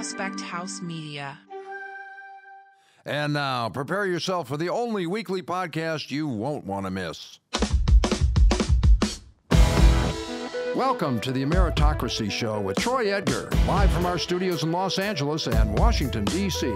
Prospect House Media. And now, prepare yourself for the only weekly podcast you won't want to miss. Welcome to the Ameritocracy Show with Troy Edgar, live from our studios in Los Angeles and Washington, D.C.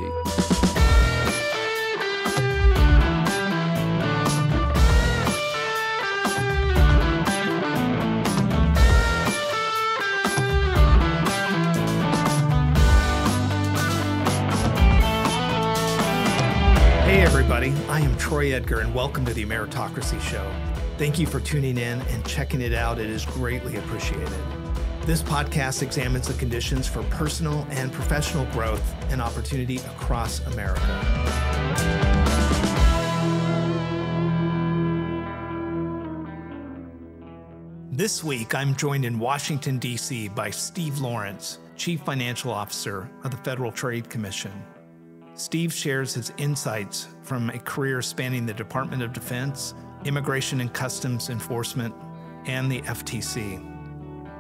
Hey everybody, I am Troy Edgar and welcome to the Ameritocracy Show. Thank you for tuning in and checking it out. It is greatly appreciated. This podcast examines the conditions for personal and professional growth and opportunity across America. This week, I'm joined in Washington, D.C. by Steve Laurance, Chief Financial Officer of the Federal Trade Commission. Steve shares his insights from a career spanning the Department of Defense, Immigration and Customs Enforcement, and the FTC.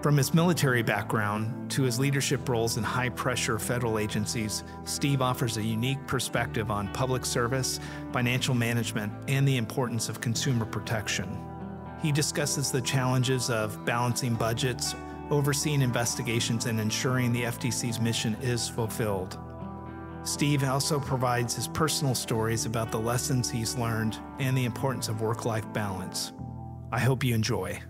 From his military background to his leadership roles in high-pressure federal agencies, Steve offers a unique perspective on public service, financial management, and the importance of consumer protection. He discusses the challenges of balancing budgets, overseeing investigations, and ensuring the FTC's mission is fulfilled. Steve also provides his personal stories about the lessons he's learned and the importance of work-life balance. I hope you enjoy.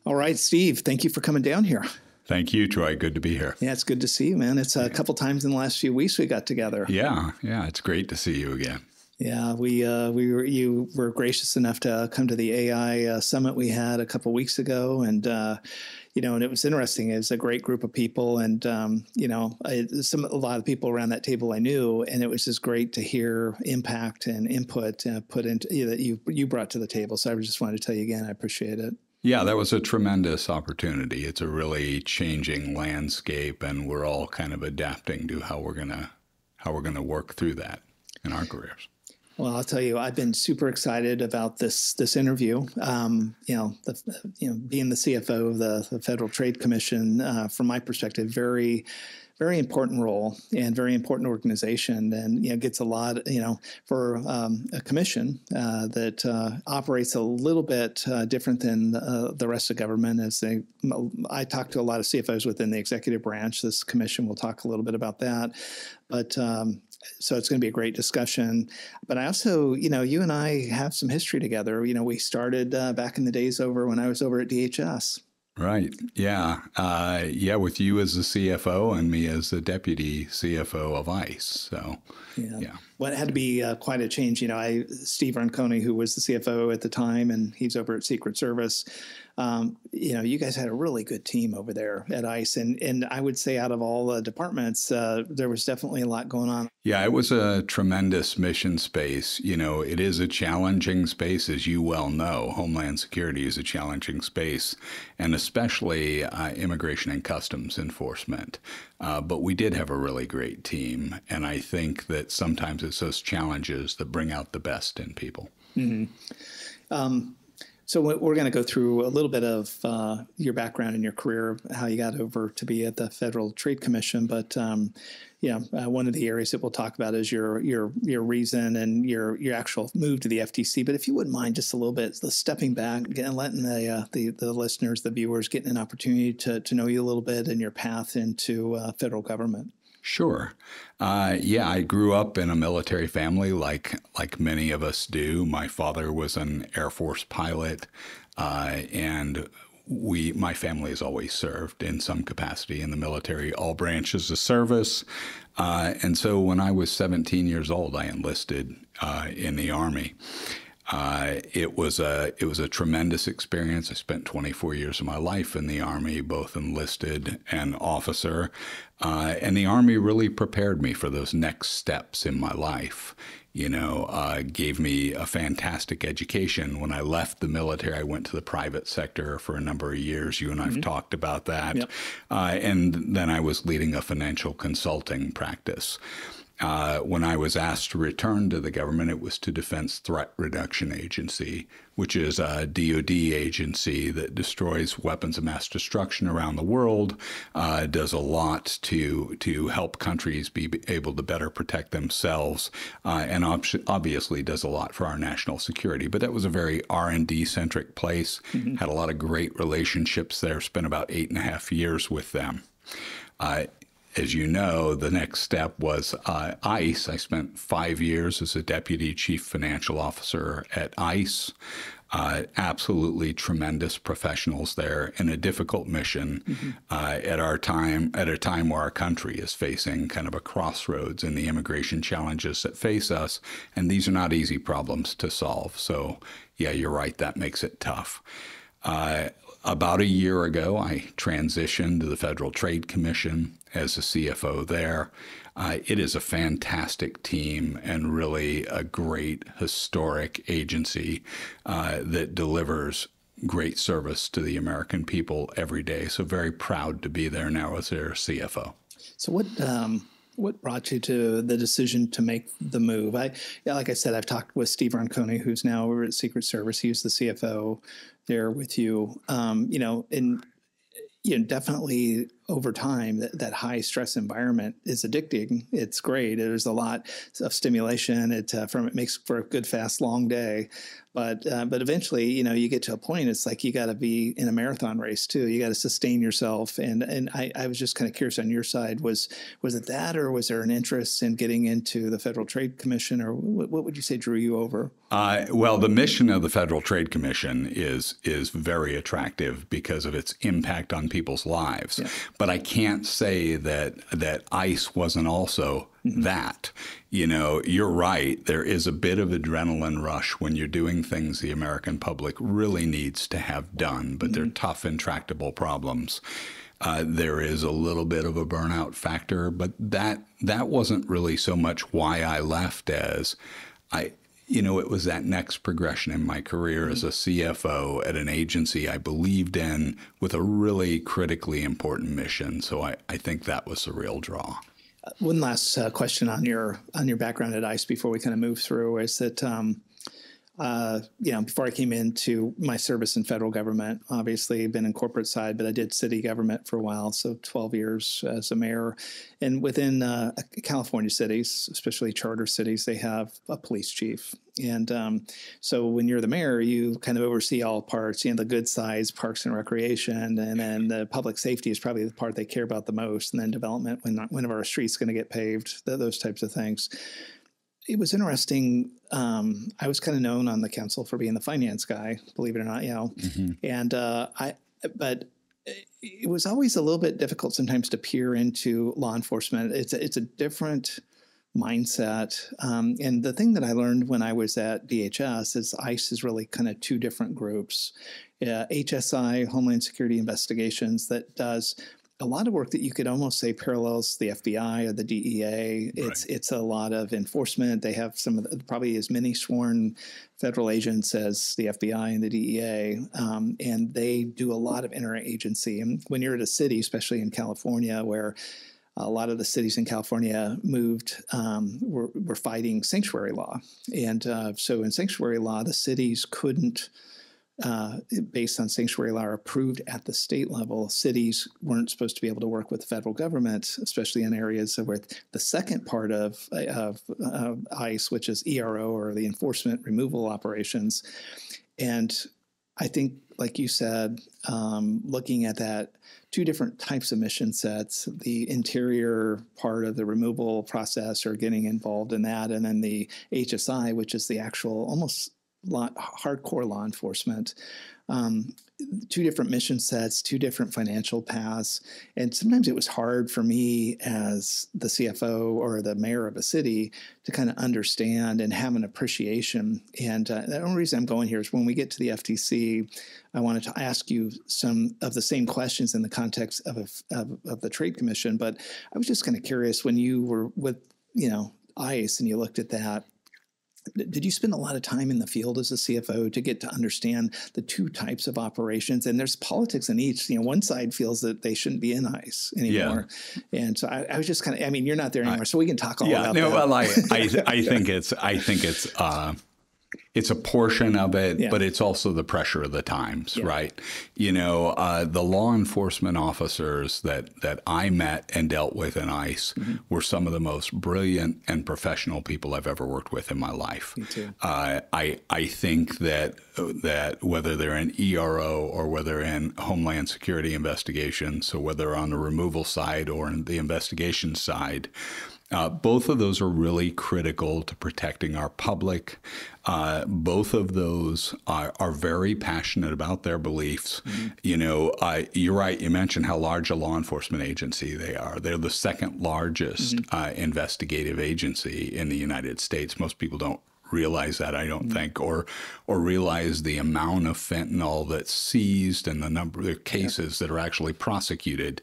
All right, Steve, thank you for coming down here. Thank you, Troy. Good to be here. Yeah, it's good to see you, man. It's a couple times in the last few weeks we got together. Yeah, it's great to see you again. Yeah, you were gracious enough to come to the AI summit we had a couple weeks ago, and and it was interesting. It was a great group of people, and a lot of people around that table I knew, and it was just great to hear impact and input put into that you brought to the table. So I just wanted to tell you again, I appreciate it. Yeah, that was a tremendous opportunity. It's a really changing landscape, and we're all kind of adapting to how we're gonna work through that in our careers. Well, I'll tell you, I've been super excited about this interview. Being the CFO of the Federal Trade Commission, from my perspective, very, very important role and very important organization, and gets a lot. For a commission that operates a little bit different than the rest of government. I talk to a lot of CFOs within the executive branch. This commission will talk a little bit about that, but. So it's going to be a great discussion. But I also, you and I have some history together. We started back in the days when I was over at DHS. Right. Yeah. With you as the CFO and me as the deputy CFO of ICE. So, yeah. Well, it had to be quite a change. Steve Ronconi, who was the CFO at the time, and he's over at Secret Service. You guys had a really good team over there at ICE. And I would say out of all the departments, there was definitely a lot going on. Yeah, it was a tremendous mission space. It is a challenging space, as you well know. Homeland Security is a challenging space, and especially immigration and customs enforcement. But we did have a really great team. And I think that sometimes it's those challenges that bring out the best in people. Mm-hmm. So we're going to go through a little bit of your background and your career, how you got over to be at the Federal Trade Commission. But one of the areas that we'll talk about is your reason and your actual move to the FTC. But if you wouldn't mind just a little bit, stepping back and letting the listeners, the viewers, getting an opportunity to know you a little bit and your path into federal government. Sure. I grew up in a military family like many of us do. My father was an Air Force pilot, and my family has always served in some capacity in the military, all branches of service. And so when I was 17 years old, I enlisted in the Army. It was a tremendous experience. I spent 24 years of my life in the Army, both enlisted and officer. And the Army really prepared me for those next steps in my life. Gave me a fantastic education. When I left the military, I went to the private sector for a number of years. You and I've talked about that. Yep. And then I was leading a financial consulting practice. When I was asked to return to the government, it was to Defense Threat Reduction Agency, which is a DoD agency that destroys weapons of mass destruction around the world, does a lot to help countries be able to better protect themselves, and obviously does a lot for our national security. But that was a very R&D centric place. Had a lot of great relationships there. Spent about 8.5 years with them. As you know, the next step was ICE. I spent 5 years as a deputy chief financial officer at ICE. Absolutely tremendous professionals there in a difficult mission at a time where our country is facing kind of a crossroads in the immigration challenges that face us. And these are not easy problems to solve. So, yeah, you're right. That makes it tough. About a year ago, I transitioned to the Federal Trade Commission as a CFO there. It is a fantastic team and really a great historic agency that delivers great service to the American people every day. So very proud to be there now as their CFO. So what brought you to the decision to make the move? Like I said, I've talked with Steve Laurance, who's now over at Secret Service. He was the CFO there with you. Definitely over time, that high stress environment is addicting. It's great. There's a lot of stimulation. It makes for a good, fast, long day. But eventually, you get to a point. It's like you got to be in a marathon race too. You got to sustain yourself. And I was just kind of curious on your side. Was it that, or was there an interest in getting into the Federal Trade Commission, or what would you say drew you over? Well, the mission of the Federal Trade Commission is very attractive because of its impact on people's lives. Yeah. But I can't say that ICE wasn't also that. You're right. There is a bit of adrenaline rush when you're doing things the American public really needs to have done, but they're tough, intractable problems. There is a little bit of a burnout factor, but that wasn't really so much why I left as it was that next progression in my career as a CFO at an agency I believed in with a really critically important mission. So I think that was the real draw. One last question on your background at ICE before we kind of move through is that, before I came into my service in federal government, obviously been in corporate side, but I did city government for a while, so 12 years as a mayor. And within California cities, especially charter cities, they have a police chief. And so when you're the mayor, you kind of oversee all parts, the good sides, parks and recreation, and then the public safety is probably the part they care about the most, and then development, when our street's going to get paved, those types of things. It was interesting. I was kind of known on the council for being the finance guy, believe it or not, And but it was always a little bit difficult sometimes to peer into law enforcement. It's a different mindset. And the thing that I learned when I was at DHS is ICE is really kind of two different groups. HSI, Homeland Security Investigations, that does a lot of work that you could almost say parallels the FBI or the DEA. It's a lot of enforcement. They have probably as many sworn federal agents as the FBI and the DEA, and they do a lot of interagency. And when you're at a city, especially in California, where a lot of the cities in California were fighting sanctuary law. And so in sanctuary law, the cities couldn't, based on sanctuary law approved at the state level, cities weren't supposed to be able to work with the federal government, especially in areas where the second part of ICE, which is ERO, or the enforcement removal operations. And I think, like you said, looking at that, two different types of mission sets, the interior part of the removal process or getting involved in that, and then the HSI, which is the actual almost hardcore law enforcement. Two different mission sets, two different financial paths. And sometimes it was hard for me as the CFO or the mayor of a city to kind of understand and have an appreciation. And the only reason I'm going here is when we get to the FTC, I wanted to ask you some of the same questions in the context of the Trade Commission. But I was just kind of curious, when you were with, ICE and you looked at that, did you spend a lot of time in the field as a CFO to get to understand the two types of operations? And there's politics in each. One side feels that they shouldn't be in ICE anymore. Yeah. And so I was just kind of, you're not there anymore, so we can talk all about that. Well, I think it's a portion of it, but it's also the pressure of the times, right? The law enforcement officers that I met and dealt with in ICE were some of the most brilliant and professional people I've ever worked with in my life. Me too. I think that whether they're in ERO or whether in Homeland Security investigations, so whether on the removal side or in the investigation side, both of those are really critical to protecting our public. Both of those are very passionate about their beliefs. You're right. You mentioned how large a law enforcement agency they are. They're the second largest investigative agency in the United States. Most people don't realize that, I don't think, or realize the amount of fentanyl that's seized and the number of cases that are actually prosecuted.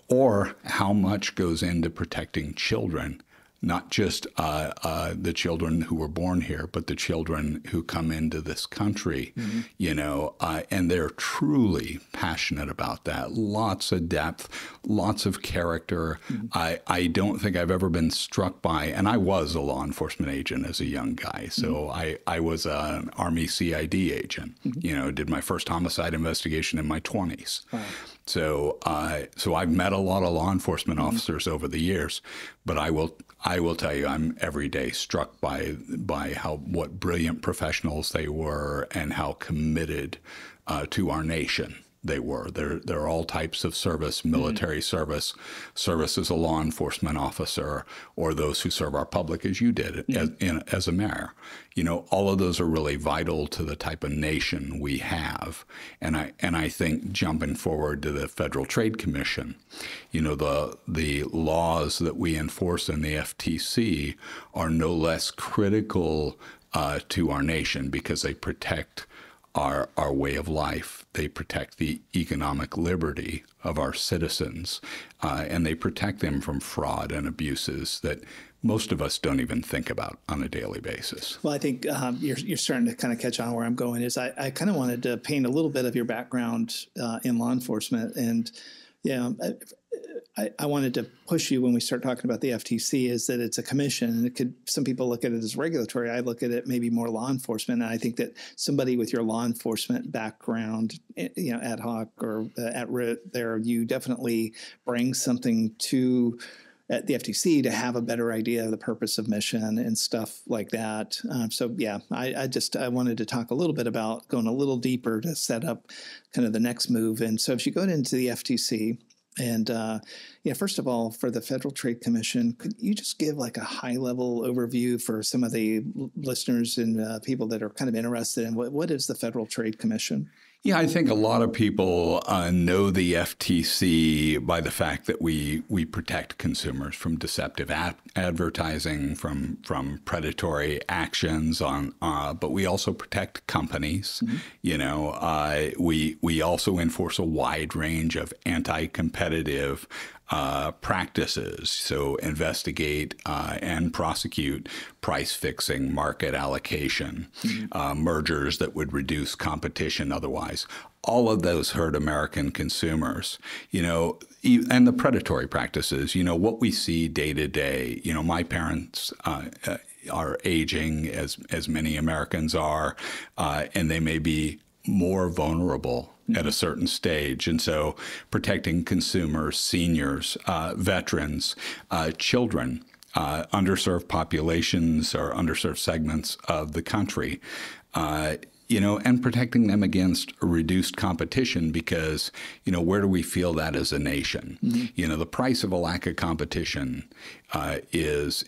Or how much goes into protecting children, not just the children who were born here, but the children who come into this country, and they're truly passionate about that. Lots of depth, lots of character. I don't think I've ever been struck by, and I was a law enforcement agent as a young guy. So I was an Army CID agent, did my first homicide investigation in my 20s. Wow. So I've met a lot of law enforcement officers over the years, but I will tell you, I'm every day struck by what brilliant professionals they were and how committed to our nation they were. There are all types of service, military service as a law enforcement officer, or those who serve our public as you did as a mayor. All of those are really vital to the type of nation we have. And I think jumping forward to the Federal Trade Commission, the laws that we enforce in the FTC are no less critical to our nation because they protect our way of life. They protect the economic liberty of our citizens, and they protect them from fraud and abuses that most of us don't even think about on a daily basis. Well, I think you're starting to kind of catch on where I'm going. Is I kind of wanted to paint a little bit of your background in law enforcement, and I wanted to push you when we start talking about the FTC is that it's a commission, and some people look at it as regulatory. I look at it maybe more law enforcement. And I think that somebody with your law enforcement background, ad hoc or at root there, you definitely bring something to at the FTC to have a better idea of the purpose of mission and stuff like that. I wanted to talk a little bit about going a little deeper to set up kind of the next move. And so if you go into the FTC, and first of all, for the Federal Trade Commission, could you just give like a high-level overview for some of the listeners and people that are kind of interested in what is the Federal Trade Commission? Yeah, I think a lot of people know the FTC by the fact that we protect consumers from deceptive advertising, from predatory actions but we also protect companies. We also enforce a wide range of anti-competitive practices, so investigate and prosecute price fixing, market allocation, mergers that would reduce competition otherwise. All of those hurt American consumers, and the predatory practices, what we see day to day. My parents are aging, as many Americans are, and they may be more vulnerable at a certain stage. And so protecting consumers, seniors, veterans, children, underserved populations or underserved segments of the country, and protecting them against reduced competition because, where do we feel that as a nation? The price of a lack of competition is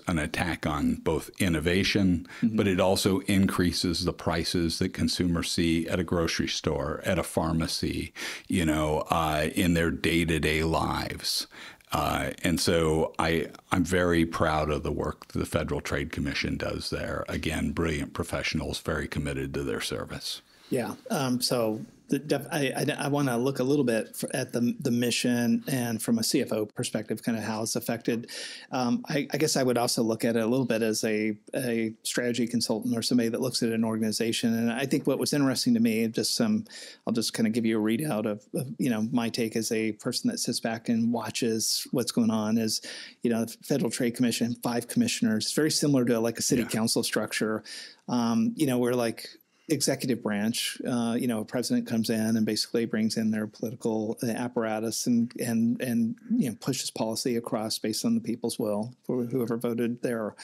an attack on both innovation, but it also increases the prices that consumers see at a grocery store, at a pharmacy, in their day-to-day lives. And so I'm very proud of the work the Federal Trade Commission does there. Again, brilliant professionals, very committed to their service. Yeah. So I want to look a little bit at the mission and from a CFO perspective, kind of how it's affected. I guess I would also look at it a little bit as a strategy consultant or somebody that looks at an organization. And I think what was interesting to me, I'll just kind of give you a readout of my take as a person that sits back and watches what's going on is, the Federal Trade Commission, 5 commissioners, very similar to like a city council structure. We're like executive branch, a president comes in and basically brings in their political apparatus and pushes policy across based on the people's will for whoever voted there.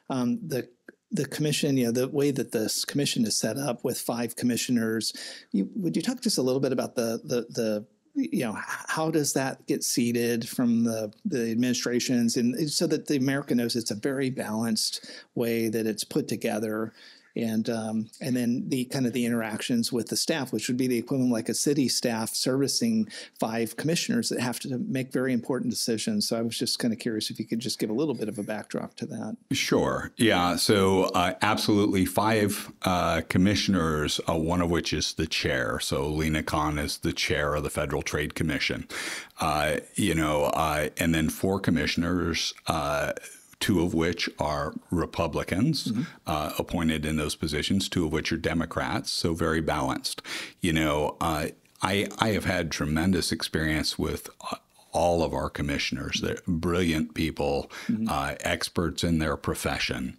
The commission, the way that this commission is set up with 5 commissioners, would you talk just a little bit about the how does that get seeded from the administrations, and so that the America knows it's a very balanced way that it's put together. And then the kind of the interactions with the staff, which would be the equivalent like a city staff servicing 5 commissioners that have to make very important decisions. So I was just kind of curious if you could just give a little bit of a backdrop to that. Sure. Yeah. So absolutely 5 commissioners, one of which is the chair. So Lena Khan is the chair of the Federal Trade Commission. And then 4 commissioners, 2 of which are Republicans appointed in those positions, 2 of which are Democrats, so very balanced. I have had tremendous experience with all of our commissioners. They're brilliant people, experts in their profession.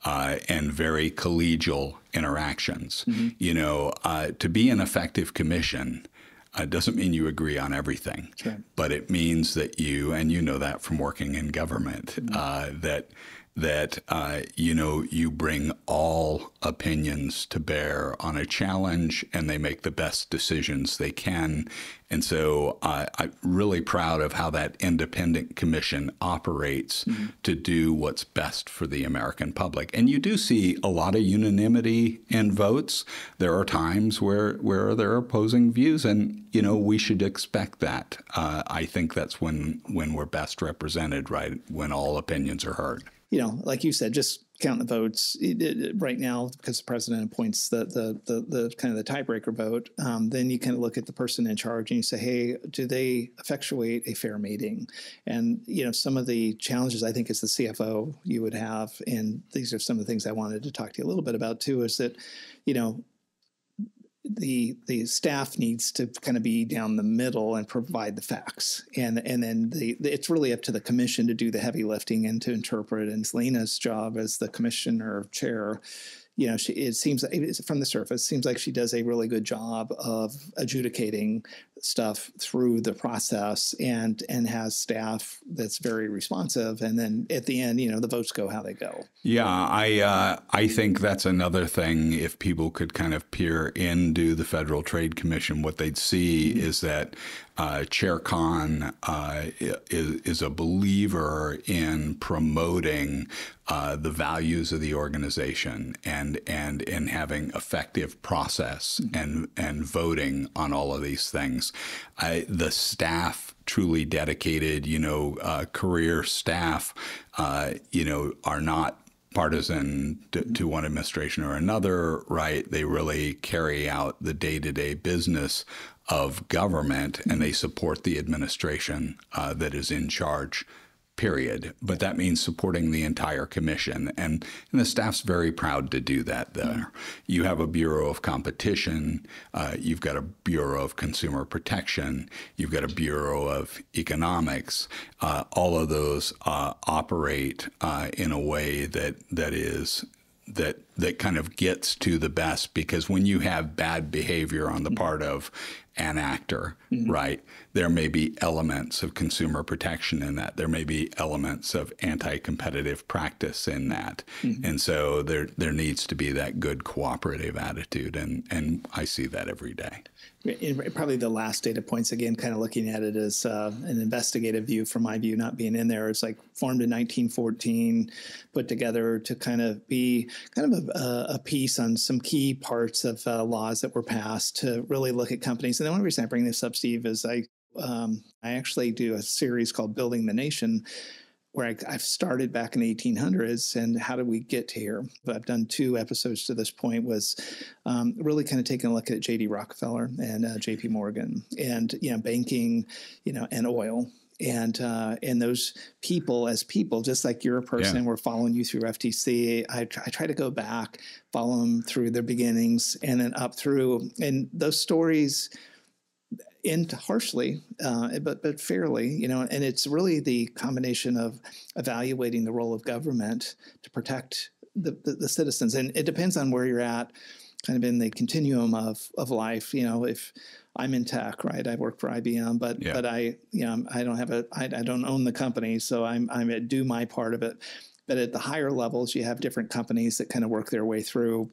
And very collegial interactions. To be an effective commission doesn't mean you agree on everything, but it means that you know that from working in government, you bring all opinions to bear on a challenge, and they make the best decisions they can. And so I'm really proud of how that independent commission operates to do what's best for the American public. And you do see a lot of unanimity in votes. There are times where there are opposing views, and we should expect that. I think that's when we're best represented, right? When all opinions are heard. Like you said, just count the votes right now because the president appoints the kind of the tiebreaker vote. Then you kind of look at the person in charge and you say, hey, do they effectuate a fair meeting? And, some of the challenges I think as the CFO you would have, and these are some of the things I wanted to talk to you a little bit about too, is that, the staff needs to kind of be down the middle and provide the facts, and then it's really up to the commission to do the heavy lifting and to interpret. And Lena's job as the commissioner chair, it seems from the surface, seems like she does a really good job of adjudicating stuff through the process and has staff that's very responsive. And then at the end, the votes go how they go. Yeah, I think that's another thing. If people could kind of peer into the Federal Trade Commission, what they'd see is that Chair Khan is a believer in promoting the values of the organization and in having effective process and voting on all of these things. The staff, truly dedicated, career staff, are not partisan to one administration or another, right? They really carry out the day-to-day business of government, and they support the administration that is in charge, period. But that means supporting the entire commission. And the staff's very proud to do that there. You have a Bureau of Competition, you've got a Bureau of Consumer Protection, you've got a Bureau of Economics. All of those operate in a way that kind of gets to the best, because when you have bad behavior on the part of an actor, right, there may be elements of consumer protection in that. There may be elements of anti-competitive practice in that. And so there needs to be that good cooperative attitude, and I see that every day. Probably the last data points, again, kind of looking at it as an investigative view from my view, not being in there. It's like formed in 1914, put together to kind of be kind of a piece on some key parts of laws that were passed to really look at companies. And the only reason I bring this up, Steve, is I actually do a series called Building the Nation where I've started back in the 1800s and how did we get to here? But I've done 2 episodes to this point was really kind of taking a look at J.D. Rockefeller and J.P. Morgan and, banking, and oil. And those people as people, just like you're a person, we're following you through FTC. I try to go back, follow them through their beginnings and then up through. And those stories end harshly, but fairly, and it's really the combination of evaluating the role of government to protect the citizens. And it depends on where you're at, kind of in the continuum of life. If I'm in tech, right, I work for IBM, but I don't own the company, so I do my part of it. But at the higher levels, you have different companies that kind of work their way through.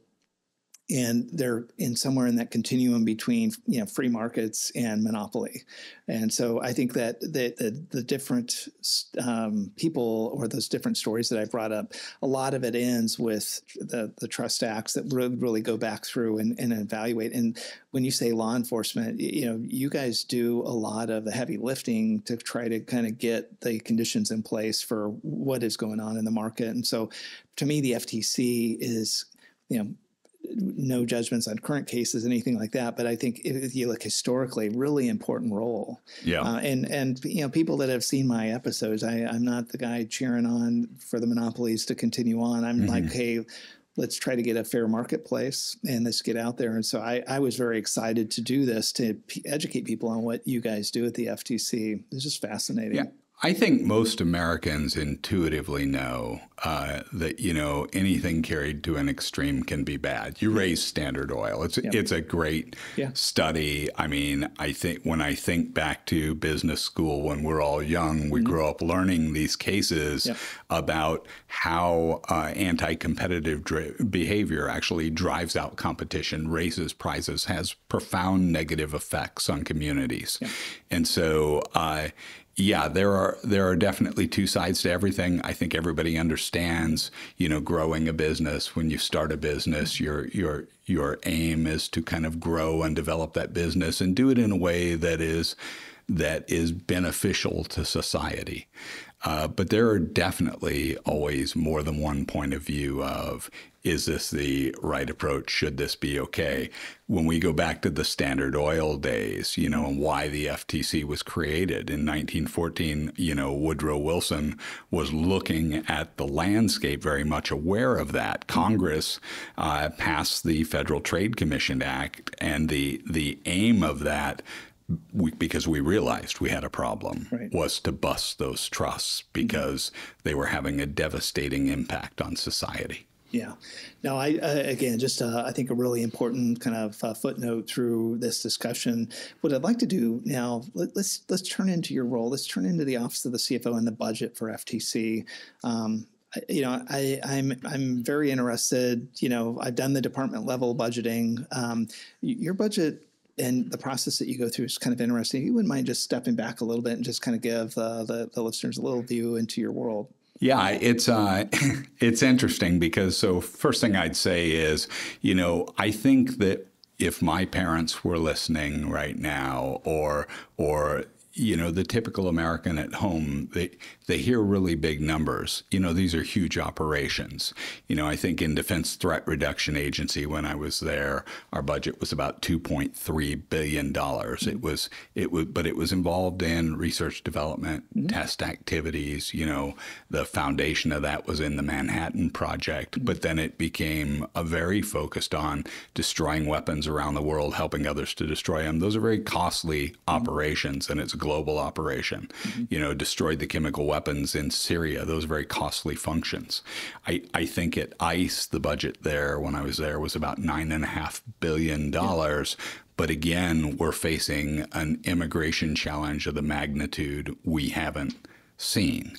And they're somewhere in that continuum between free markets and monopoly, and so I think that the different people or those different stories that I brought up, a lot of it ends with the trust acts that really go back through and evaluate. And when you say law enforcement, you guys do a lot of the heavy lifting to try to kind of get the conditions in place for what is going on in the market. And so, to me, the FTC is no judgments on current cases, anything like that. But I think if you look historically, really important role. Yeah. And people that have seen my episodes, I'm not the guy cheering on for the monopolies to continue on. I'm like, hey, let's try to get a fair marketplace and let's get out there. And so I was very excited to do this, to educate people on what you guys do at the FTC. It's just fascinating. Yeah. I think most Americans intuitively know that, anything carried to an extreme can be bad. You raise Standard Oil. It's a great study. I mean, when I think back to business school when we're all young, we grow up learning these cases about how anti-competitive behavior actually drives out competition, raises prices, has profound negative effects on communities. Yeah. And so there are definitely 2 sides to everything. I think everybody understands, growing a business. When you start a business, your aim is to kind of grow and develop that business and do it in a way that is beneficial to society. But there are definitely always more than one point of view of, is this the right approach? Should this be okay? When we go back to the Standard Oil days, and why the FTC was created in 1914, Woodrow Wilson was looking at the landscape, very much aware of that. Congress passed the Federal Trade Commission Act, and the aim of that, because we realized we had a problem, was to bust those trusts because they were having a devastating impact on society. Yeah. Now, again, just I think a really important kind of footnote through this discussion. What I'd like to do now, let's turn into your role. Let's turn into the Office of the CFO and the budget for FTC. I'm very interested. I've done the department level budgeting. Your budget and the process that you go through is kind of interesting. You wouldn't mind just stepping back a little bit and just kind of give the listeners a little view into your world. Yeah, it's interesting because first thing I'd say is, I think that if my parents were listening right now or the typical American at home, they hear really big numbers. These are huge operations. I think in Defense Threat Reduction Agency, when I was there, our budget was about $2.3 billion. But it was involved in research development, test activities. The foundation of that was in the Manhattan Project. But then it became very focused on destroying weapons around the world, helping others to destroy them. Those are very costly operations, and it's a global operation. Destroyed the chemical weapons in Syria. Those are very costly functions. I think at ICE, the budget there when I was there was about $9.5 billion. But again, we're facing an immigration challenge of the magnitude we haven't seen.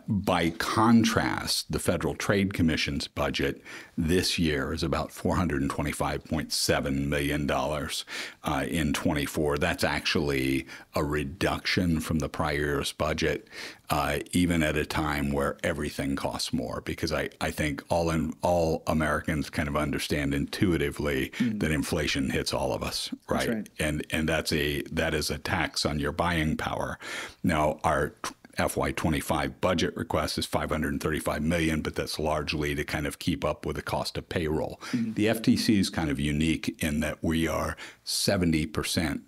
By contrast, the Federal Trade Commission's budget this year is about $425.7 million in 24. That's actually a reduction from the prior year's budget, even at a time where everything costs more, because I think all Americans kind of understand intuitively that inflation hits all of us, right? And that is a tax on your buying power. Now, our FY25 budget request is $535 million, but that's largely to kind of keep up with the cost of payroll. Mm-hmm. The FTC is kind of unique in that we are 70%,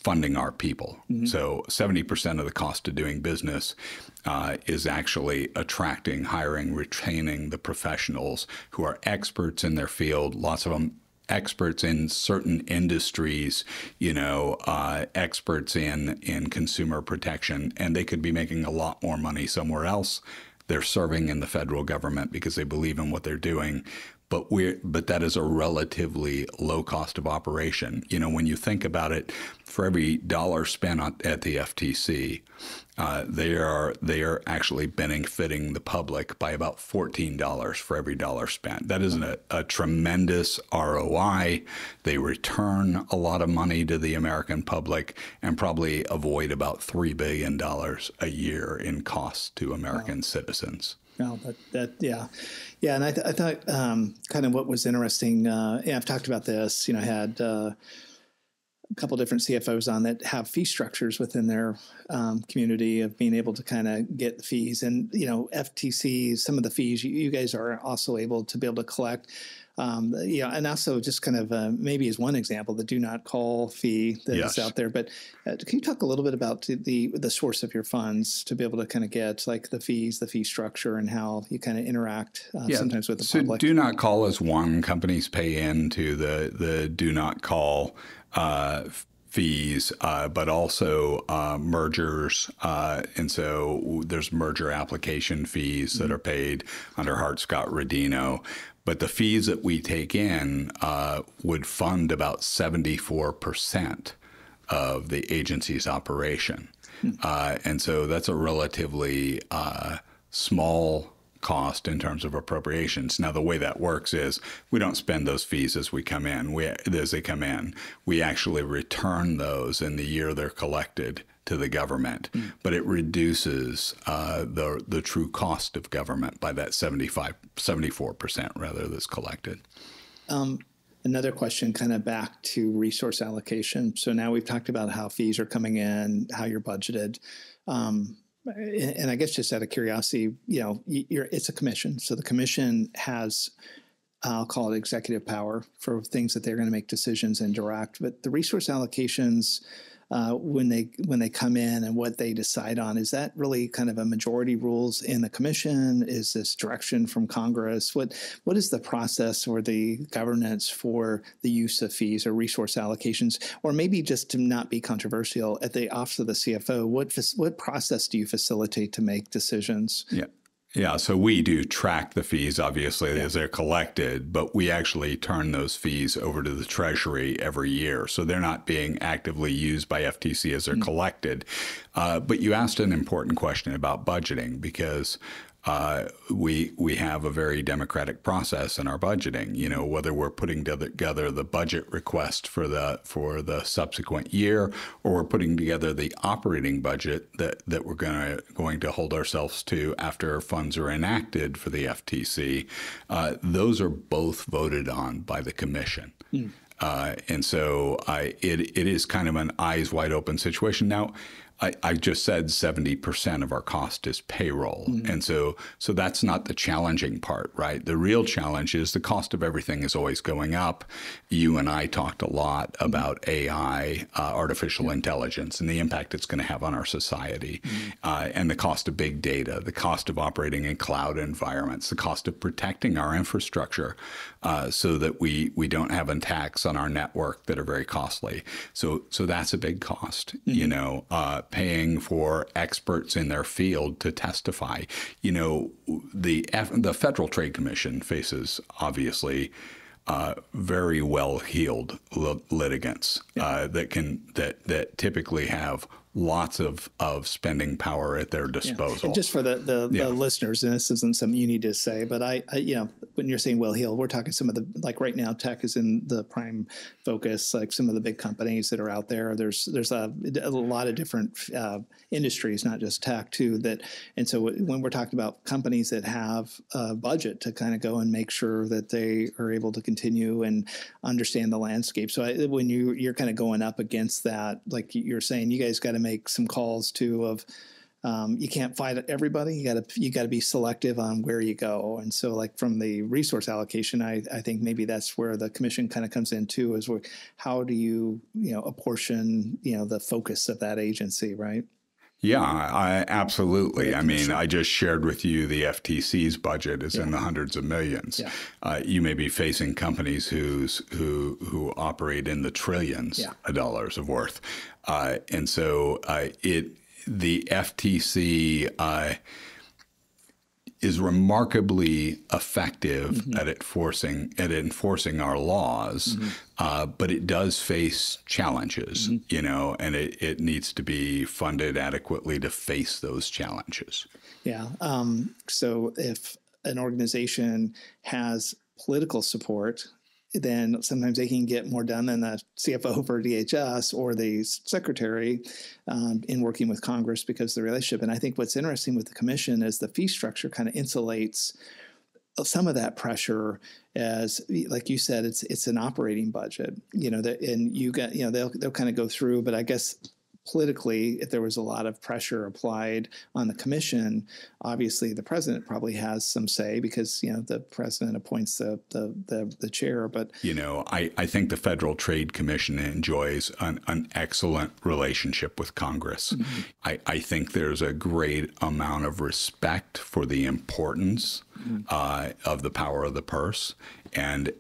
funding our people. Mm-hmm. So 70% of the cost of doing business is actually attracting, hiring, retaining the professionals who are experts in their field, lots of them experts in certain industries, experts in consumer protection, and they could be making a lot more money somewhere else. They're serving in the federal government because they believe in what they're doing. But that is a relatively low cost of operation. When you think about it, for every dollar spent at the FTC, they are actually benefiting the public by about $14 for every dollar spent. That is a tremendous ROI. They return a lot of money to the American public and probably avoid about $3 billion a year in costs to American citizens. No, yeah. And I thought kind of what was interesting. I've talked about this. I had a couple different CFOs on that have fee structures within their community of being able to kind of get the fees, and FTC. Some of the fees you guys are also able to be able to collect. And also just kind of maybe as one example, the do not call fee that is out there. But can you talk a little bit about the source of your funds to be able to kind of get like the fees, the fee structure, and how you kind of interact sometimes with the public? So do not call is one. Companies pay into the do not call fees, but also mergers. And so there's merger application fees that are paid under Hart-Scott-Rodino. But the fees that we take in would fund about 74% of the agency's operation. And so that's a relatively small cost in terms of appropriations. Now, the way that works is we don't spend those fees as they come in. We actually return those in the year they're collected to the government, but it reduces the true cost of government by that 74% rather that's collected. Another question kind of back to resource allocation. So now we've talked about how fees are coming in, how you're budgeted. And I guess just out of curiosity, it's a commission. So the commission has, I'll call it executive power for things that they're going to make decisions and direct. But the resource allocations, when they come in and what they decide on, is that really kind of a majority rules in the commission? Is this direction from Congress? What is the process or the governance for the use of fees or resource allocations? Or maybe just to not be controversial, at the office of the CFO, what process do you facilitate to make decisions? Yeah, so we do track the fees, obviously, as they're collected, but we actually turn those fees over to the Treasury every year. So they're not being actively used by FTC as they're collected. But you asked an important question about budgeting, because we have a very democratic process in our budgeting. Whether we're putting together the budget request for the subsequent year, or we're putting together the operating budget that we're going to hold ourselves to after funds are enacted for the FTC, those are both voted on by the commission. And so it is kind of an eyes wide open situation. Now, I just said 70% of our cost is payroll. And so that's not the challenging part, right? The real challenge is the cost of everything is always going up. You and I talked a lot about AI, artificial intelligence, and the impact it's going to have on our society, and the cost of big data, the cost of operating in cloud environments, the cost of protecting our infrastructure so that we don't have attacks on our network that are very costly. So that's a big cost, paying for experts in their field to testify. The Federal Trade Commission faces, obviously, very well-heeled litigants that typically have lots of spending power at their disposal. And just for the listeners, and this isn't something you need to say, but I when you're saying well-heeled, we're talking some of the, like right now, tech is in the prime focus, like some of the big companies that are out there. There's a lot of different industries, not just tech too, and so when we're talking about companies that have a budget to kind of go and make sure that they are able to continue continue and understand the landscape. So when you're kind of going up against that, like you're saying, you guys got to make some calls too of, you can't fight everybody. You got to be selective on where you go. And so, like from the resource allocation, I think maybe that's where the commission kind of comes in too. Is how do you apportion the focus of that agency, right? Yeah, absolutely. I mean, I just shared with you the FTC's budget is in the hundreds of millions. Yeah. You may be facing companies who operate in the trillions of dollars of worth, and so the FTC is remarkably effective at enforcing our laws, but it does face challenges, and it needs to be funded adequately to face those challenges. Yeah. So if an organization has political support, then sometimes they can get more done than the CFO for DHS or the secretary in working with Congress because of the relationship. And I think what's interesting with the commission is the fee structure kind of insulates some of that pressure. As like you said, it's an operating budget, and you got, they'll kind of go through, but I guess politically, if there was a lot of pressure applied on the commission, obviously the president probably has some say because the president appoints the chair. But I think the Federal Trade Commission enjoys an excellent relationship with Congress. I think there's a great amount of respect for the importance of the power of the purse and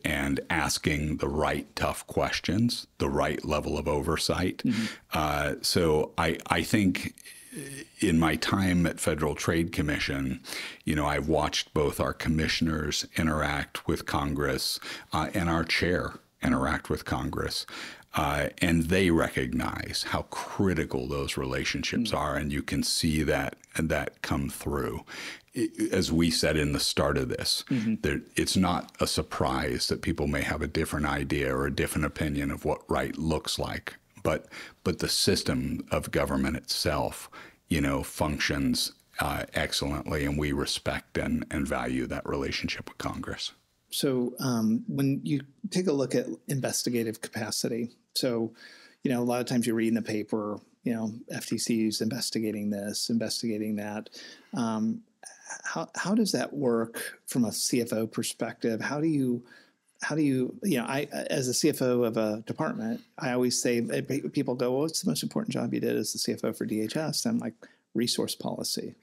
asking the right tough questions, the right level of oversight. So I think in my time at Federal Trade Commission, I've watched both our commissioners interact with Congress and our chair interact with Congress. And they recognize how critical those relationships are, and you can see that come through. As we said in the start of this, it's not a surprise that people may have a different idea or a different opinion of what right looks like, but the system of government itself, functions excellently, and we respect and value that relationship with Congress. So when you take a look at investigative capacity, so, a lot of times you read in the paper, FTC's investigating this, investigating that. How does that work from a CFO perspective? How do you, I, as a CFO of a department, I always say, people go, well, what's the most important job you did as the CFO for DHS? I'm like, resource policy.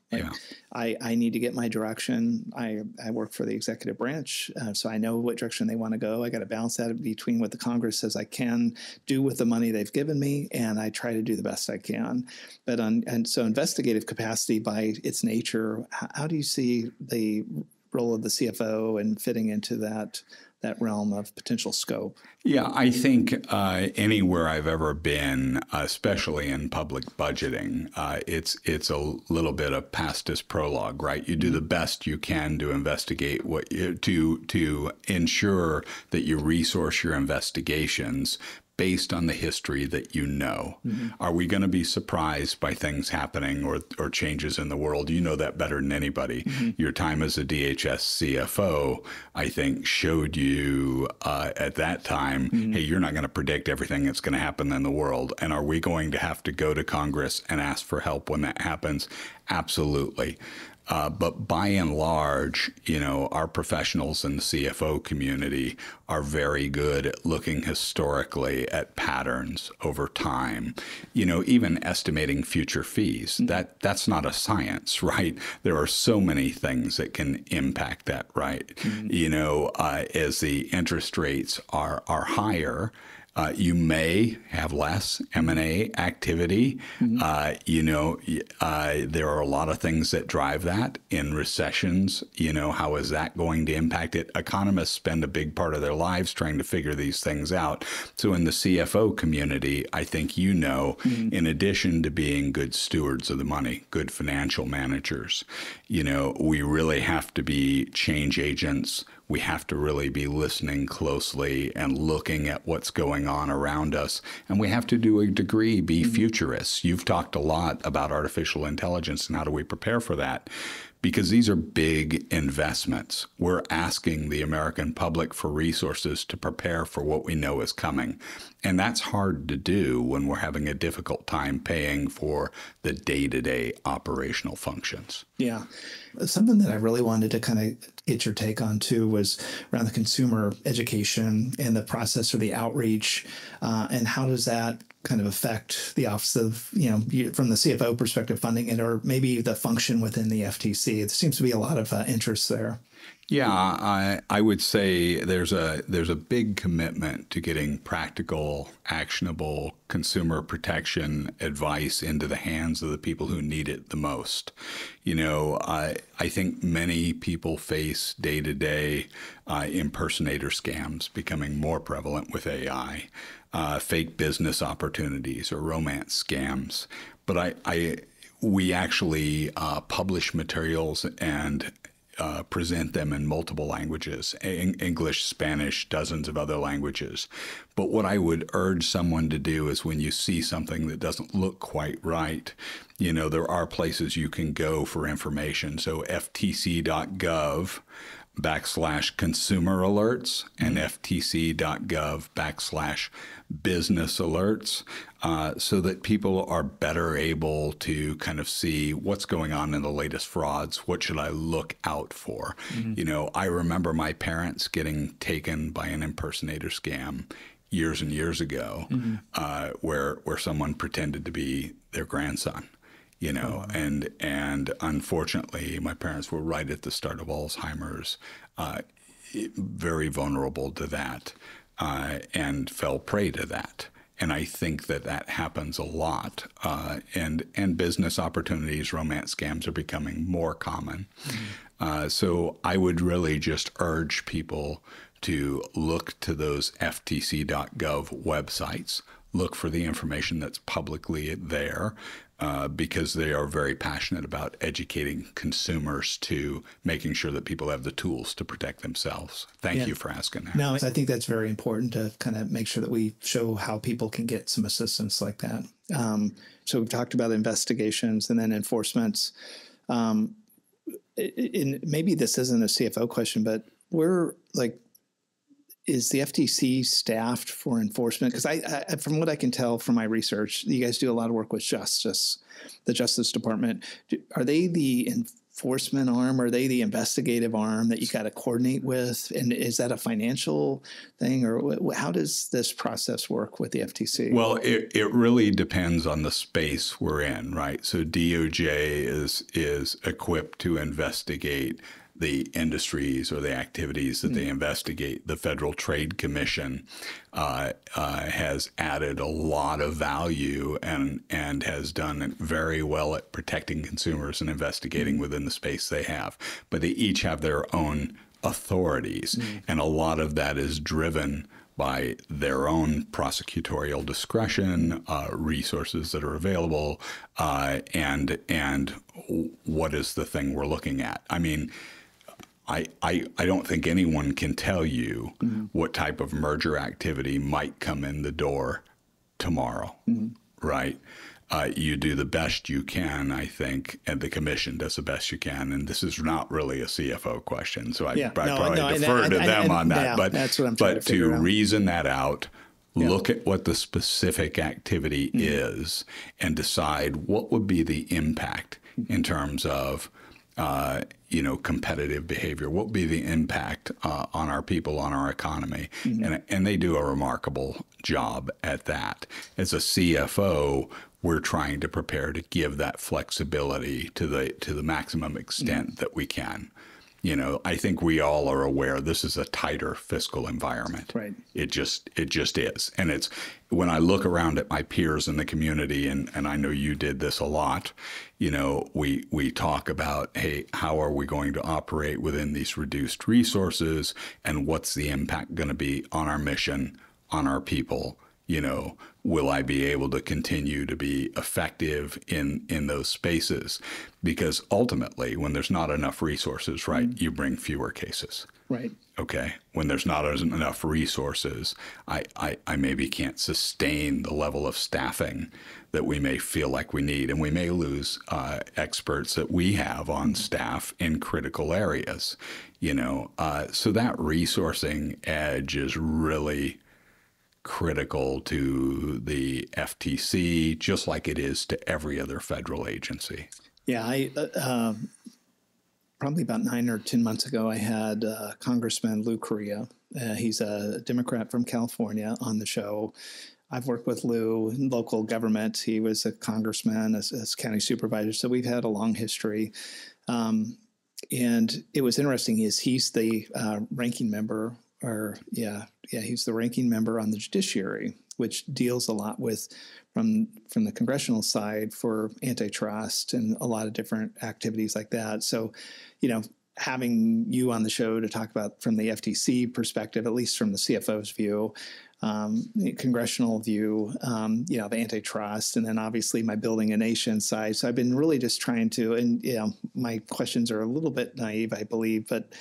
I need to get my direction. I work for the executive branch, so I know what direction they want to go. I got to balance that between what the Congress says I can do with the money they've given me, and I try to do the best I can. But so investigative capacity by its nature, how do you see the role of the CFO and fitting into that realm of potential scope? Yeah, I think anywhere I've ever been, especially in public budgeting, it's a little bit of pastus prologue, right? You do the best you can to investigate to ensure that you resource your investigations based on the history that you know. Are we going to be surprised by things happening or changes in the world? You know that better than anybody. Your time as a DHS CFO, I think, showed you at that time, hey, you're not going to predict everything that's going to happen in the world. And are we going to have to go to Congress and ask for help when that happens? Absolutely. But by and large, our professionals in the CFO community are very good at looking historically at patterns over time, even estimating future fees. That's not a science, right? There are so many things that can impact that, right? As the interest rates are higher, you may have less M&A activity. There are a lot of things that drive that in recessions. How is that going to impact it? Economists spend a big part of their lives trying to figure these things out. So in the CFO community, I think in addition to being good stewards of the money, good financial managers, we really have to be change agents we have to really be listening closely and looking at what's going on around us. And we have to, to a degree, be futurists. You've talked a lot about artificial intelligence and how do we prepare for that? Because these are big investments. We're asking the American public for resources to prepare for what we know is coming. And that's hard to do when we're having a difficult time paying for the day-to-day operational functions. Yeah. Something that I really wanted to kind of get your take on too was around the consumer education and the process or the outreach, and how does that kind of affect the office of, from the CFO perspective, funding it, or maybe the function within the FTC? There seems to be a lot of interest there. Yeah, I would say there's a big commitment to getting practical, actionable consumer protection advice into the hands of the people who need it the most. I think many people face day-to-day impersonator scams becoming more prevalent with AI, fake business opportunities or romance scams. But we actually publish materials and present them in multiple languages, English, Spanish, dozens of other languages. But what I would urge someone to do is when you see something that doesn't look quite right, there are places you can go for information. So ftc.gov/consumer alerts and ftc.gov/business alerts, so that people are better able to kind of see what's going on in the latest frauds. What should I look out for? I remember my parents getting taken by an impersonator scam years and years ago, where someone pretended to be their grandson. And unfortunately, my parents were right at the start of Alzheimer's, very vulnerable to that, and fell prey to that. And I think that happens a lot. And business opportunities, romance scams are becoming more common. So I would really just urge people to look to those ftc.gov websites, look for the information that's publicly there, because they are very passionate about educating consumers to making sure that people have the tools to protect themselves. Thank you for asking that. No, I think that's very important to kind of make sure that we show how people can get some assistance like that. So we've talked about investigations and then enforcements. And maybe this isn't a CFO question, but is the FTC staffed for enforcement? Because I, from what I can tell from my research, you guys do a lot of work with the Justice Department. Are they the enforcement arm? Are they the investigative arm that you got to coordinate with? And is that a financial thing, or how does this process work with the FTC? Well, it really depends on the space we're in, right? So DOJ is equipped to investigate the industries or the activities that they investigate. The Federal Trade Commission has added a lot of value and has done very well at protecting consumers and investigating within the space they have. But they each have their own authorities, and a lot of that is driven by their own prosecutorial discretion, resources that are available, and what is the thing we're looking at. I mean, I don't think anyone can tell you what type of merger activity might come in the door tomorrow, right? You do the best you can, I think, and the commission does the best you can. And this is not really a CFO question, so I probably defer to them on that. But that's what I'm trying to figure out. Reason that out, look at what the specific activity is, and decide what would be the impact in terms of competitive behavior. What would be the impact on our people, on our economy? And they do a remarkable job at that. As a CFO, we're trying to prepare to give that flexibility to the maximum extent that we can. I think we all are aware this is a tighter fiscal environment. Right. It just is. And it's when I look around at my peers in the community, and I know you did this a lot, we talk about, hey, how are we going to operate within these reduced resources, and what's the impact going to be on our mission, on our people? Will I be able to continue to be effective in those spaces? Because ultimately, when there's not enough resources, right, you bring fewer cases. Right. Okay. When there's not enough resources, I maybe can't sustain the level of staffing that we may feel like we need. And we may lose experts that we have on staff in critical areas, So that resourcing edge is really critical to the FTC, just like it is to every other federal agency. Yeah, probably about 9 or 10 months ago, I had Congressman Lou Correa. He's a Democrat from California on the show. I've worked with Lou in local government. He was a congressman, as county supervisor, so we've had a long history. And it was interesting. He's the ranking member, he's the ranking member on the judiciary, which deals a lot with from the congressional side for antitrust and a lot of different activities like that. So, having you on the show to talk about from the FTC perspective, at least from the CFO's view, congressional view, the antitrust, and then obviously my building a nation side. So I've been really just trying to, and my questions are a little bit naive, I believe, but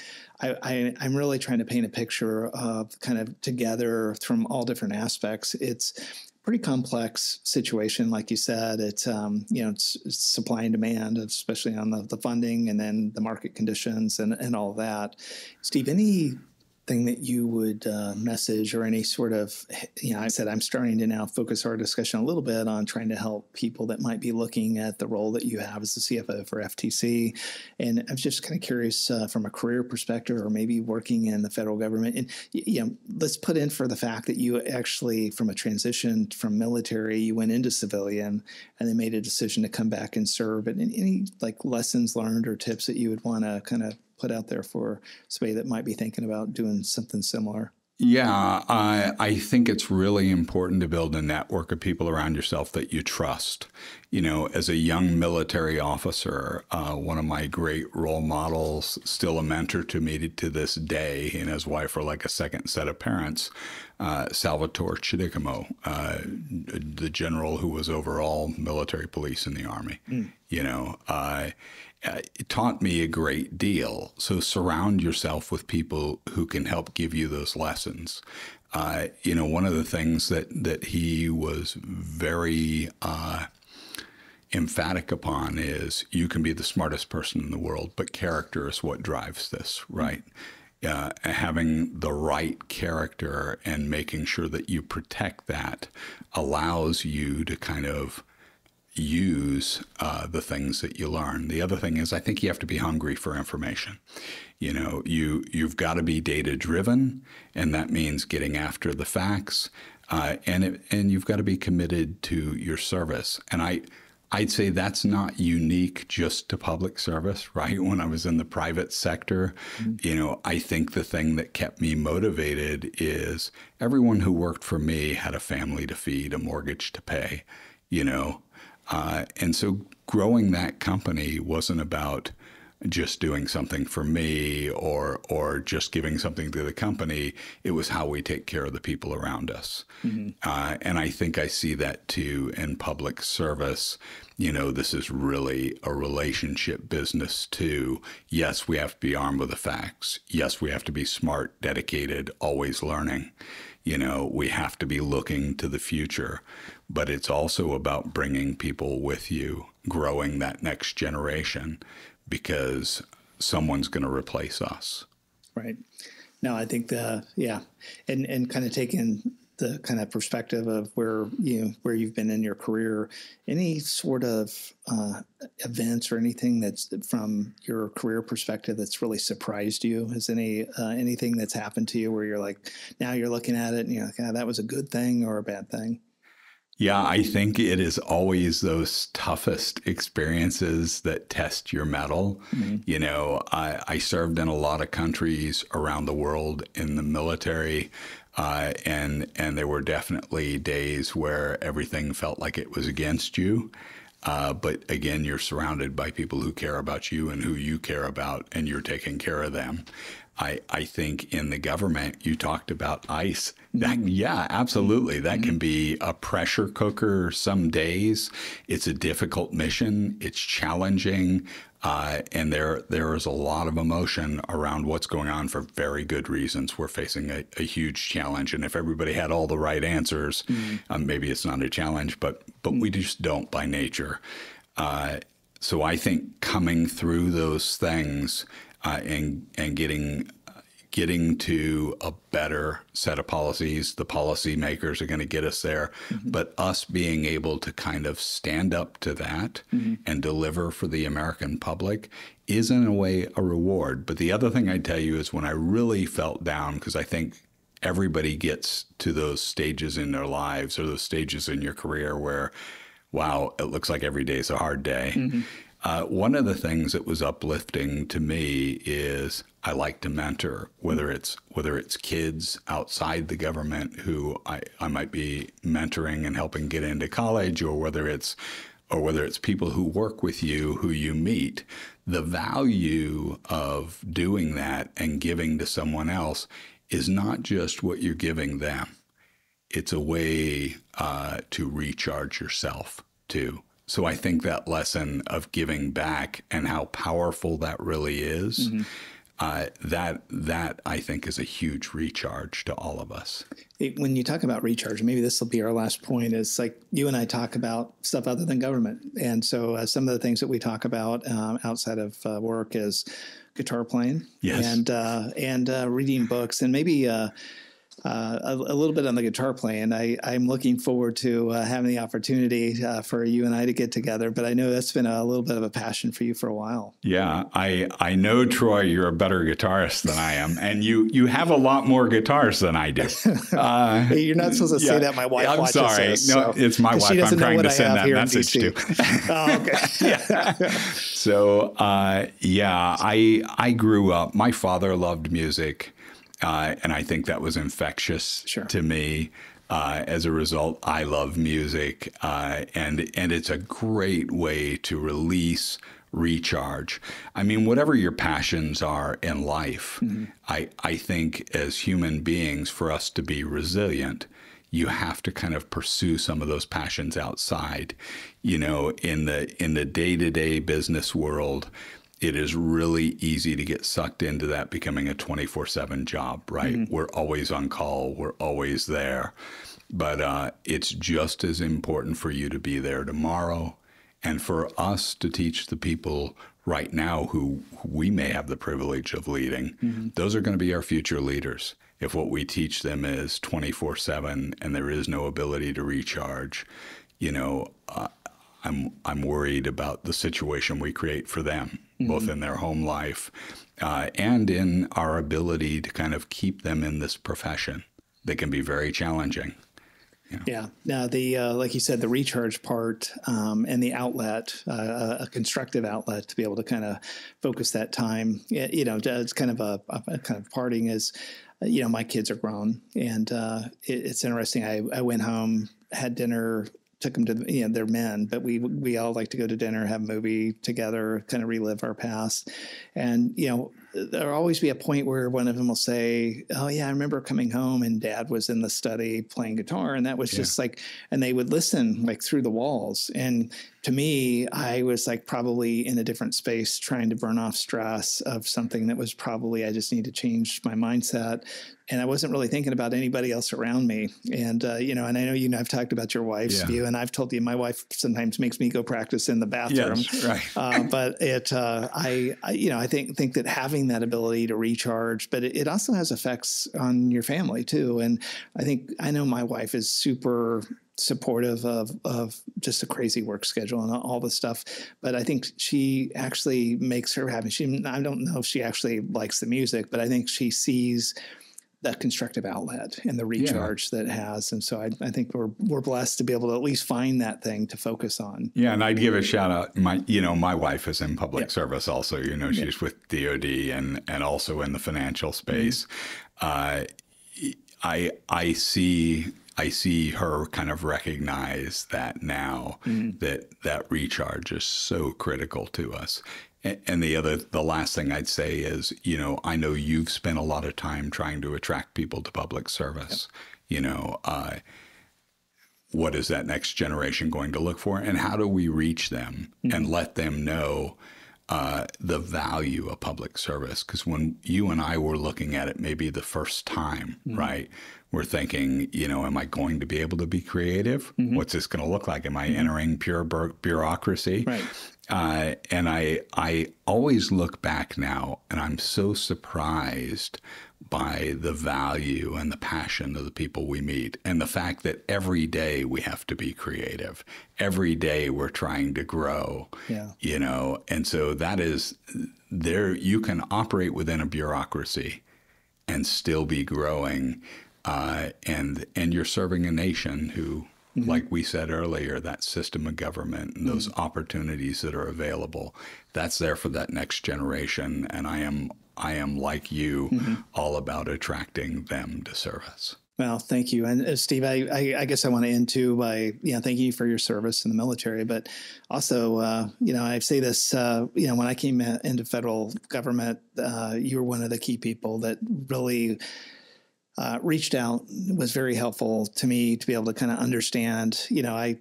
I'm really trying to paint a picture of kind of together from all different aspects. It's pretty complex situation, like you said. It's it's supply and demand, especially on the funding, and then the market conditions and all that. Steve, anything that you would message, or any sort of, I said I'm starting to now focus our discussion a little bit on trying to help people that might be looking at the role that you have as the CFO for FTC. And I'm just kind of curious from a career perspective, or maybe working in the federal government. And, let's put in for the fact that you actually, from a transition from military, you went into civilian and then made a decision to come back and serve. And any like lessons learned or tips that you would want to kind of put out there for somebody that might be thinking about doing something similar? Yeah, I think it's really important to build a network of people around yourself that you trust. As a young military officer, one of my great role models, still a mentor to me to this day, and his wife are like a second set of parents, Salvatore Chidicamo, the general who was over all military police in the Army. It taught me a great deal. So surround yourself with people who can help give you those lessons. One of the things that he was very emphatic upon is you can be the smartest person in the world, but character is what drives this, right? Having the right character and making sure that you protect that allows you to kind of use the things that you learn. The other thing is, I think you have to be hungry for information. You've got to be data driven, and that means getting after the facts, and you've got to be committed to your service. And I'd say that's not unique just to public service, right? When I was in the private sector, I think the thing that kept me motivated is everyone who worked for me had a family to feed, a mortgage to pay, and so growing that company wasn't about just doing something for me or just giving something to the company. It was how we take care of the people around us. And I think I see that too in public service. This is really a relationship business too. Yes, we have to be armed with the facts. Yes, we have to be smart, dedicated, always learning. We have to be looking to the future, but it's also about bringing people with you, growing that next generation, because someone's going to replace us. Right. No, I think and kind of taking the kind of perspective of where you've been in your career, any sort of events or anything that's from your career perspective that's really surprised you? Is anything that's happened to you where you're like, now you're looking at it and you're like, that was a good thing or a bad thing? Yeah, I think it is always those toughest experiences that test your mettle. I served in a lot of countries around the world in the military, and there were definitely days where everything felt like it was against you. But again, you're surrounded by people who care about you and who you care about, and you're taking care of them. I think in the government, you talked about ICE. That, yeah, absolutely. That can be a pressure cooker some days. It's a difficult mission. It's challenging. And there is a lot of emotion around what's going on for very good reasons. We're facing a huge challenge. And if everybody had all the right answers, maybe it's not a challenge, but we just don't by nature. So I think coming through those things and getting to a better set of policies, the policymakers are going to get us there, but us being able to kind of stand up to that and deliver for the American public is in a way a reward. But the other thing I'd tell you is when I really felt down, because I think everybody gets to those stages in their lives or those stages in your career where, wow, it looks like every day is a hard day. One of the things that was uplifting to me is I like to mentor, whether it's kids outside the government who I might be mentoring and helping get into college, or whether it's people who work with you, who you meet. The value of doing that and giving to someone else is not just what you're giving them. It's a way to recharge yourself too. So I think that lesson of giving back and how powerful that really is, that I think is a huge recharge to all of us. When you talk about recharge, maybe this will be our last point, is like you and I talk about stuff other than government. And so some of the things that we talk about outside of work is guitar playing, and reading books, and maybe a little bit on the guitar playing. I'm looking forward to having the opportunity for you and I to get together, but I know that's been a little bit of a passion for you for a while. Yeah, I know, Troy, you're a better guitarist than I am, and you have a lot more guitars than I do. You're not supposed to say that. My wife watches this. No, it's my wife. I'm trying to send that message to. Oh, okay. So, I grew up, my father loved music. And I think that was infectious to me. As a result, I love music, and it's a great way to release, recharge. I mean, whatever your passions are in life, I think as human beings, for us to be resilient, you have to kind of pursue some of those passions outside. You know, in the day-to-day business world, it is really easy to get sucked into that becoming a 24/7 job, right? We're always on call. We're always there. But it's just as important for you to be there tomorrow and for us to teach the people right now who we may have the privilege of leading. Those are going to be our future leaders. If what we teach them is 24/7 and there is no ability to recharge, I'm worried about the situation we create for them, both in their home life and in our ability to kind of keep them in this profession that can be very challenging. Yeah. Now, like you said, the recharge part and the outlet, a constructive outlet to be able to kind of focus that time. It's kind of a kind of parting is, my kids are grown, and it's interesting. I went home, had dinner, took them to, they're men, but we all like to go to dinner, have a movie together, kind of relive our past. And, there'll always be a point where one of them will say, oh yeah, I remember coming home and Dad was in the study playing guitar. And that was just like, and they would listen like through the walls. And to me, I was like probably in a different space trying to burn off stress of something that was probably, I just need to change my mindset. And I wasn't really thinking about anybody else around me. And, and I know, I've talked about your wife's view, and I've told you my wife sometimes makes me go practice in the bathroom. Yes, right. But I think that having that ability to recharge, but it also has effects on your family too. And I know my wife is super supportive of just a crazy work schedule and all the stuff, but I think she actually makes her happy. I don't know if she actually likes the music, but I think she sees that constructive outlet and the recharge that it has. And so I think we're blessed to be able to at least find that thing to focus on. Yeah. And I'd give a shout out. My wife is in public service also, she's with DOD and also in the financial space. I see I see her kind of recognize that now, that recharge is so critical to us. And the last thing I'd say is, I know you've spent a lot of time trying to attract people to public service. What is that next generation going to look for, and how do we reach them and let them know the value of public service? Because when you and I were looking at it maybe the first time, right, we're thinking, am I going to be able to be creative? What's this going to look like? Am I entering pure bureaucracy? Right. And I always look back now, and I'm so surprised by the value and the passion of the people we meet, and the fact that every day we have to be creative. Every day we're trying to grow, and so that is there. You can operate within a bureaucracy and still be growing, and you're serving a nation who, like we said earlier, that system of government and those opportunities that are available, that's there for that next generation. And I am like you, all about attracting them to service. Well, thank you. And Steve, I guess I want to end too by, thank you for your service in the military, but also, I say this, when I came into federal government, you were one of the key people that really reached out. Was very helpful to me to be able to kind of understand. I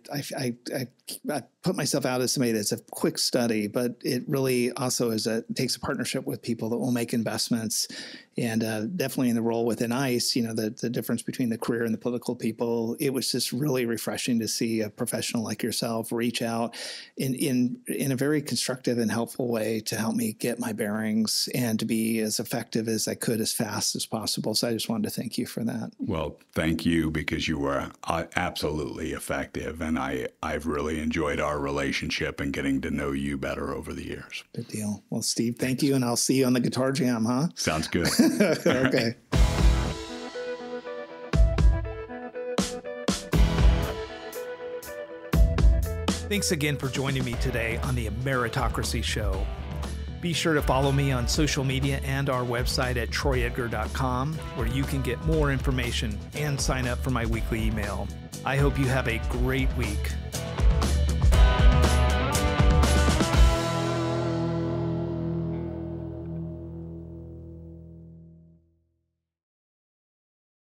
put myself out as somebody that's a quick study, but it really also takes a partnership with people that will make investments. And definitely in the role within ICE, the difference between the career and the political people, it was just really refreshing to see a professional like yourself reach out in a very constructive and helpful way to help me get my bearings and to be as effective as I could as fast as possible. So I just wanted to thank you for that. Well, thank you, because you were absolutely effective, and I've really enjoyed our relationship and getting to know you better over the years. Good deal. Well, Steve, thank you, and I'll see you on the guitar jam, huh? Sounds good. Okay. Thanks again for joining me today on the Ameritocracy Show. Be sure to follow me on social media and our website at troyedgar.com, where you can get more information and sign up for my weekly email. I hope you have a great week.